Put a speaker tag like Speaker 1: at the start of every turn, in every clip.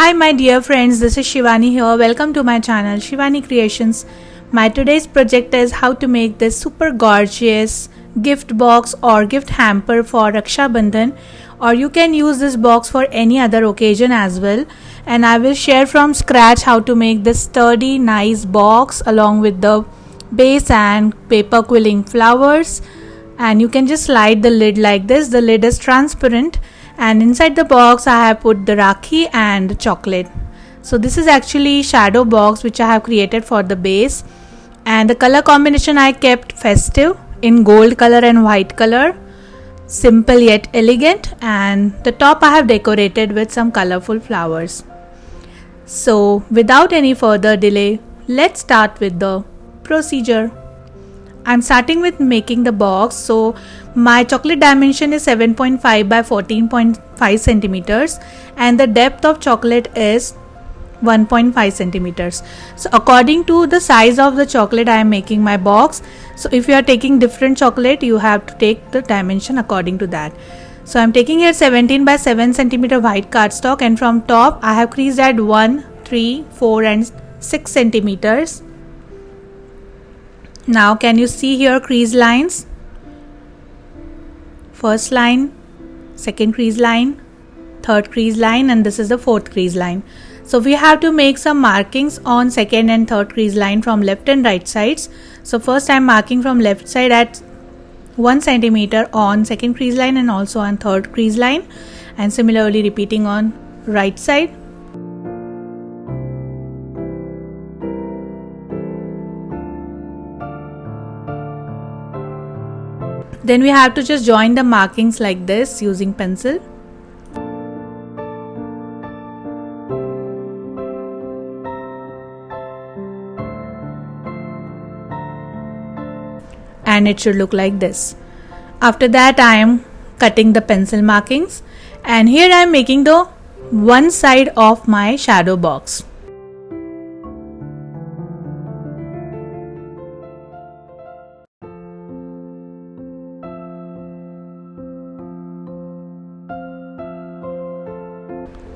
Speaker 1: Hi my dear friends, this is Shivani here. Welcome to my channel Shivani Creations. My today's project is how to make this super gorgeous gift box or gift hamper for Raksha Bandhan, or you can use this box for any other occasion as well. And I will share from scratch how to make this sturdy nice box along with the base and paper quilling flowers. And you can just slide the lid like this. The lid is transparent. And inside the box I have put the Rakhi and the chocolate. So this is actually shadow box which I have created for the base, and the color combination I kept festive in gold color and white color, simple yet elegant, and the top I have decorated with some colorful flowers. So without any further delay, let's start with the procedure. I'm starting with making the box. So my chocolate dimension is 7.5 by 14.5 centimeters and the depth of chocolate is 1.5 centimeters. So according to the size of the chocolate I am making my box. So if you are taking different chocolate, you have to take the dimension according to that. So I'm taking here 17 by 7 centimeter white cardstock, and from top I have creased at 1, 3, 4 and 6 centimeters. Now can you see here crease lines? First line, second crease line, third crease line, and this is the fourth crease line. So we have to make some markings on second and third crease line from left and right sides. So first I am marking from left side at 1 centimeter on second crease line and also on third crease line, and similarly repeating on right side. Then we have to just join the markings like this using pencil. And it should look like this. After that I am cutting the pencil markings, and here I am making the one side of my shadow box.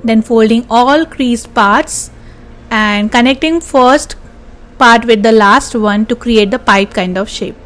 Speaker 1: Then folding all creased parts and connecting first part with the last one to create the pipe kind of shape.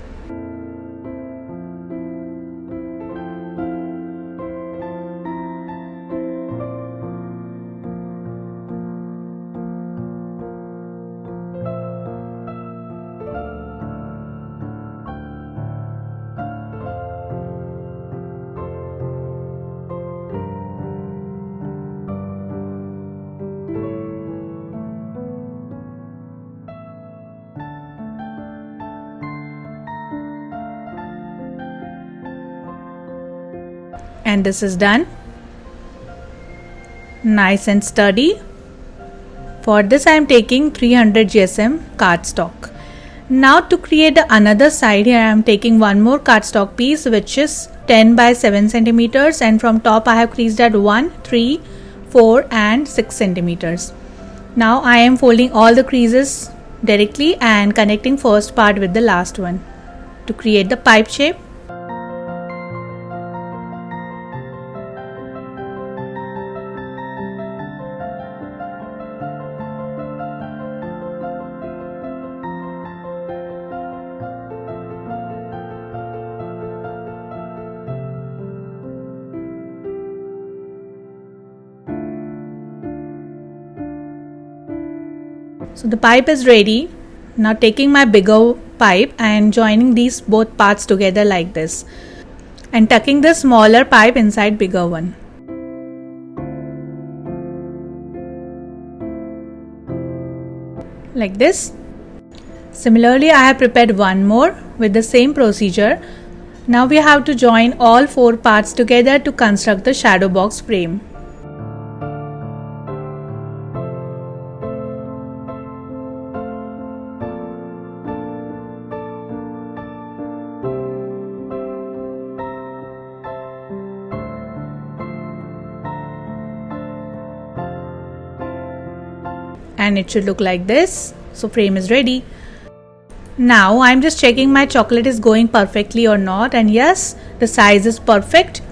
Speaker 1: And this is done, nice and sturdy. For this I am taking 300 GSM cardstock. Now to create the another side, here I am taking one more cardstock piece which is 10 by 7 centimeters, and from top I have creased at 1, 3, 4 and 6 centimeters. Now I am folding all the creases directly and connecting first part with the last one to create the pipe shape. So the pipe is ready. Now taking my bigger pipe and joining these both parts together like this, and tucking the smaller pipe inside bigger one. Like this. Similarly I have prepared one more with the same procedure. Now we have to join all four parts together to construct the shadow box frame. And it should look like this. So frame is ready. Now I'm just checking my chocolate is going perfectly or not, and yes, the size is perfect.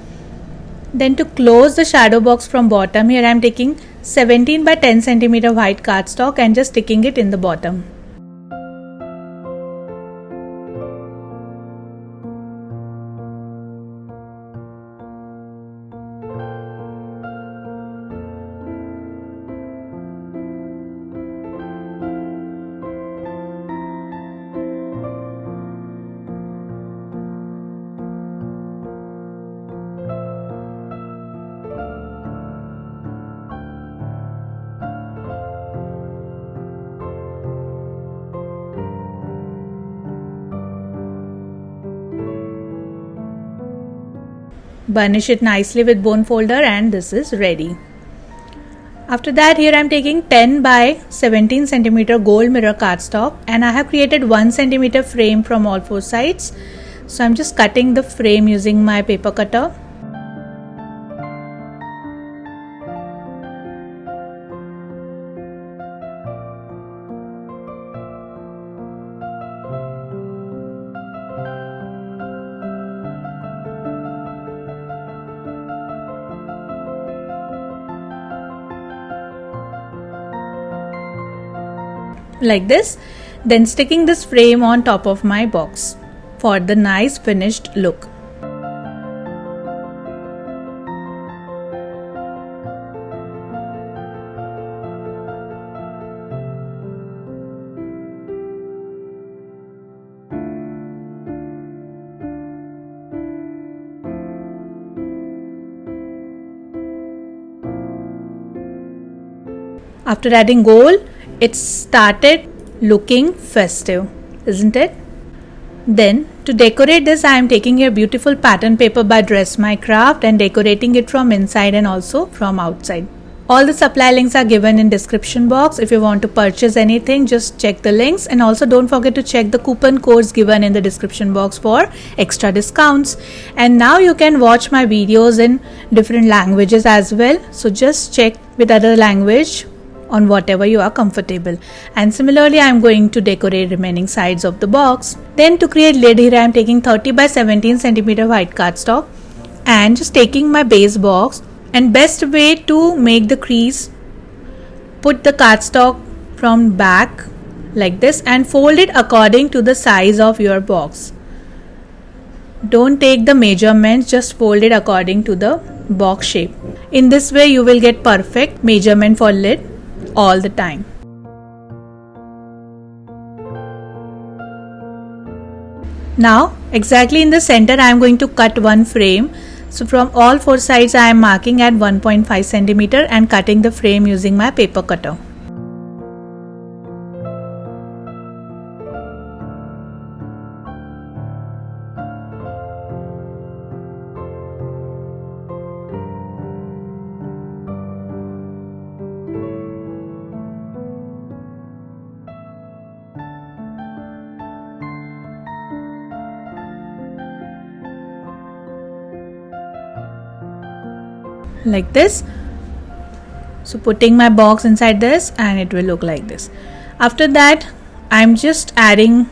Speaker 1: Then to close the shadow box from bottom, here I am taking 17 by 10 centimeter white cardstock and just sticking it in the bottom. Burnish it nicely with bone folder and this is ready. After that, here I am taking 10 by 17 centimeter gold mirror cardstock and I have created 1 centimeter frame from all four sides. So I am just cutting the frame using my paper cutter. Like this, then sticking this frame on top of my box for the nice finished look. After adding gold, it started looking festive, isn't it? Then to decorate this, I am taking a beautiful pattern paper by Dress My Craft and decorating it from inside and also from outside. All the supply links are given in description box. If you want to purchase anything, just check the links, and also don't forget to check the coupon codes given in the description box for extra discounts. And now you can watch my videos in different languages as well. So just check with other language on whatever you are comfortable. And similarly, I am going to decorate remaining sides of the box. Then to create lid, here I am taking 30 by 17 centimeter white cardstock and just taking my base box, and best way to make the crease, put the cardstock from back like this and fold it according to the size of your box. Don't take the measurements, just fold it according to the box shape. In this way you will get perfect measurement for lid all the time. Now exactly in the center I am going to cut one frame. So from all four sides I am marking at 1.5 centimeter and cutting the frame using my paper cutter. Like this. So putting my box inside this and it will look like this. After that I'm just adding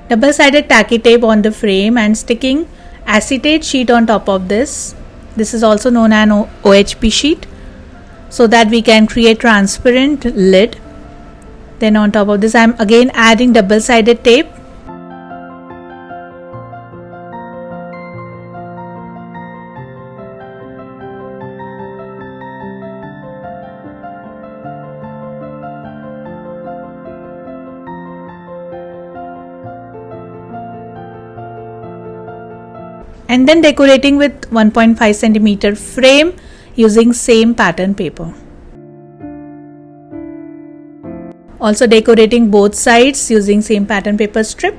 Speaker 1: double-sided tacky tape on the frame and sticking acetate sheet on top of this. This is also known as an OHP sheet, so that we can create transparent lid. Then on top of this I'm again adding double-sided tape. And then decorating with 1.5 centimeter frame using same pattern paper. Also decorating both sides using same pattern paper strip.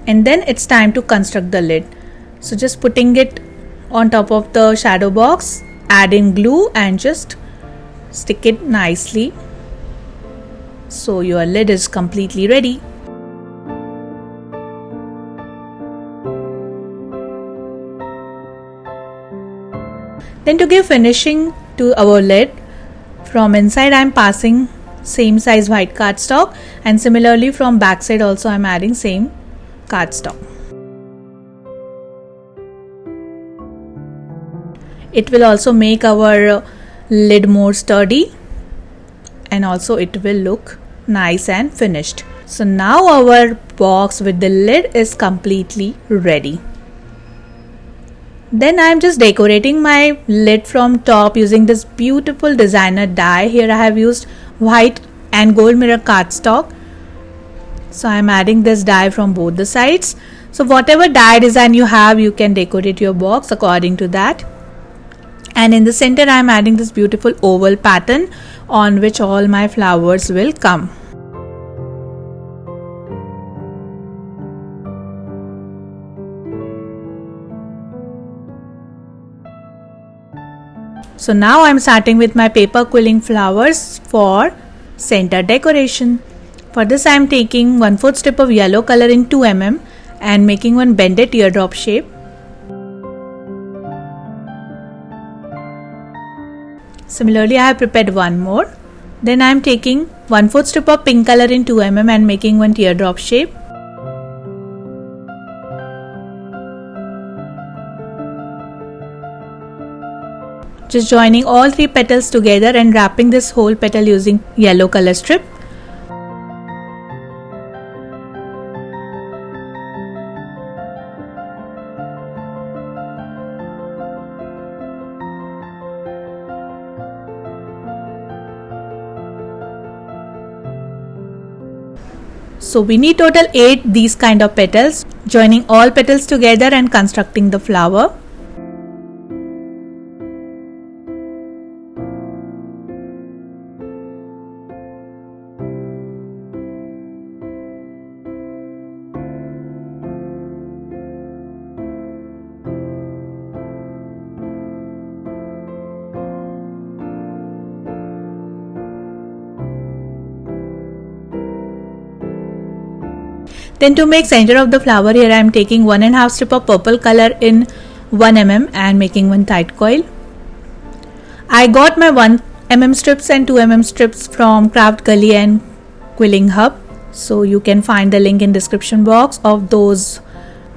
Speaker 1: And then it's time to construct the lid. So just putting it on top of the shadow box, add in glue and just stick it nicely. So your lid is completely ready. Then to give finishing to our lid, From inside I am passing same size white cardstock, and similarly from back side also I am adding same cardstock. It will also make our lid more sturdy, and also it will look nice and finished. So now our box with the lid is completely ready. Then I am just decorating my lid from top using this beautiful designer die. Here I have used white and gold mirror cardstock. So I am adding this die from both the sides. So whatever die design you have, you can decorate your box according to that. And in the center I am adding this beautiful oval pattern on which all my flowers will come. So now I am starting with my paper quilling flowers for center decoration. For this I am taking 1/4 strip of yellow color in 2 mm and making one bended teardrop shape. Similarly I have prepared one more. Then I am taking 1/4 strip of pink color in 2 mm and making one teardrop shape. Just joining all 3 petals together and wrapping this whole petal using yellow color strip. So we need total 8 these kind of petals, joining all petals together and constructing the flower. Then to make center of the flower, here I am taking 1.5 strip of purple color in 1 mm and making one tight coil. I got my 1 mm strips and 2 mm strips from Craft Gully and Quilling Hub. So you can find the link in description box of those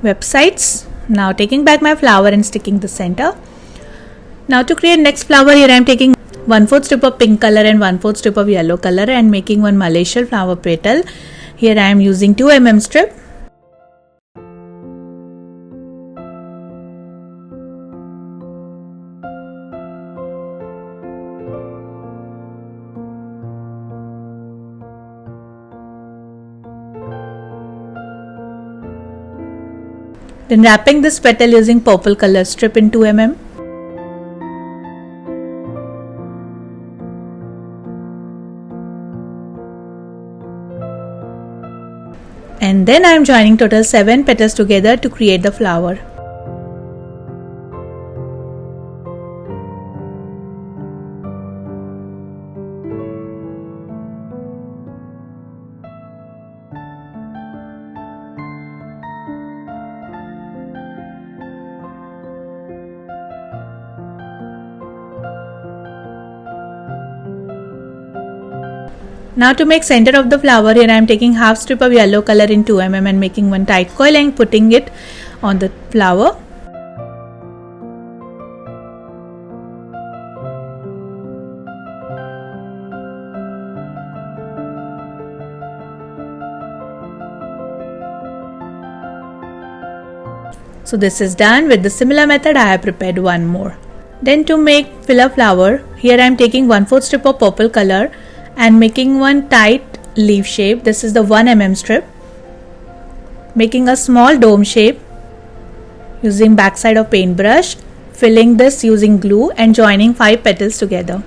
Speaker 1: websites. Now taking back my flower and sticking the center. Now to create next flower, here I am taking 1/4 strip of pink color and 1/4 strip of yellow color and making one Malaysian flower petal. Here I am using 2 mm strip. Then wrapping this petal using purple color strip in 2 mm. And then I am joining total 7 petals together to create the flower. Now to make center of the flower, here I am taking half strip of yellow color in 2 mm and making one tight coil and putting it on the flower. So this is done. With the similar method I have prepared one more. Then to make filler flower, here I am taking 1/4 strip of purple color and making one tight leaf shape. This is the 1 mm strip. Making a small dome shape using backside of paintbrush, filling this using glue and joining 5 petals together.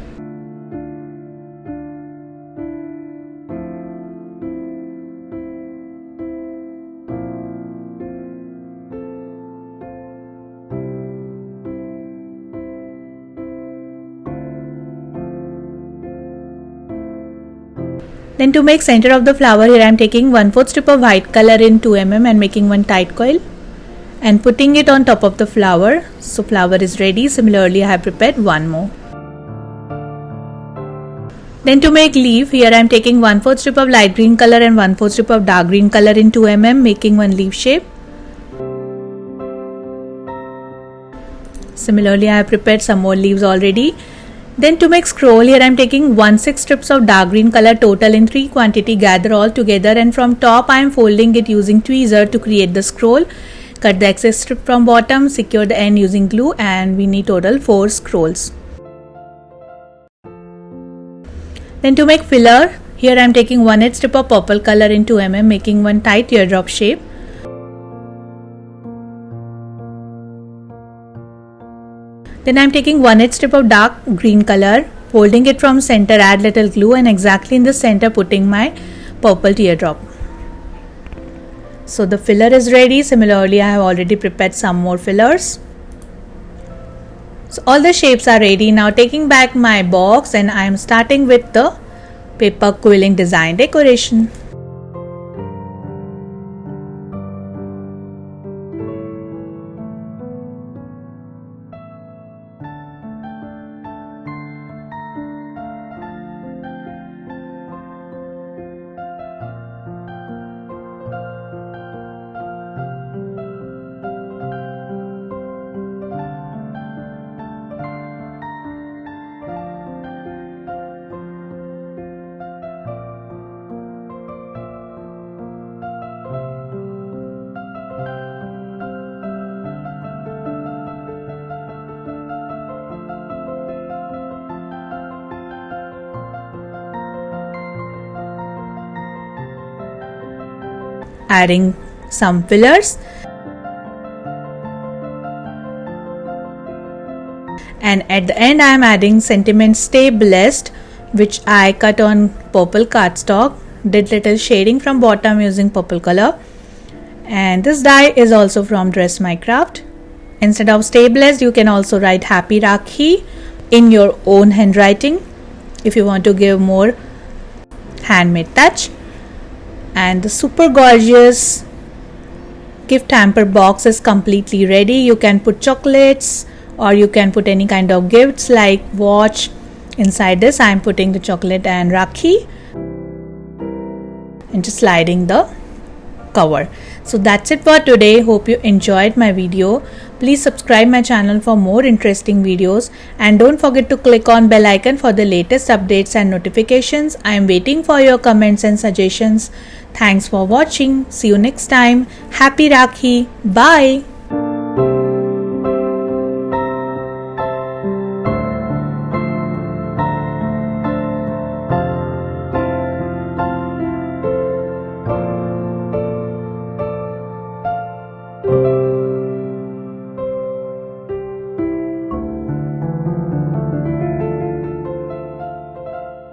Speaker 1: Then to make center of the flower, here I am taking 1/4 strip of white color in 2 mm and making one tight coil and putting it on top of the flower. So flower is ready. Similarly I have prepared one more. Then to make leaf, here I am taking 1/4 strip of light green color and 1/4 strip of dark green color in 2 mm, making one leaf shape. Similarly, I have prepared some more leaves already. Then to make scroll, here I am taking 1/6 strips of dark green color total in 3 quantity, gather all together, and from top I am folding it using tweezer to create the scroll. Cut the excess strip from bottom, secure the end using glue, and we need total 4 scrolls. Then to make filler, here I am taking 1/8 strip of purple color in 2 mm, making one tight teardrop shape. Then I am taking 1/8 strip of dark green color, folding it from center, add little glue, and exactly in the center putting my purple teardrop. So the filler is ready. Similarly, I have already prepared some more fillers. So all the shapes are ready. Now taking back my box, and I am starting with the paper quilling design decoration. Adding some fillers, and at the end I am adding sentiment "Stay Blessed," which I cut on purple cardstock, did little shading from bottom using purple color, and this die is also from Dress My Craft. Instead of "Stay Blessed," you can also write "Happy Rakhi" in your own handwriting if you want to give more handmade touch. And the super gorgeous gift hamper box is completely ready. You can put chocolates or you can put any kind of gifts like watch. Inside this I am putting the chocolate and Rakhi and just sliding the cover. So that's it for today. Hope you enjoyed my video. Please subscribe my channel for more interesting videos, and don't forget to click on bell icon for the latest updates and notifications. I am waiting for your comments and suggestions. Thanks for watching. See you next time. Happy Rakhi. Bye.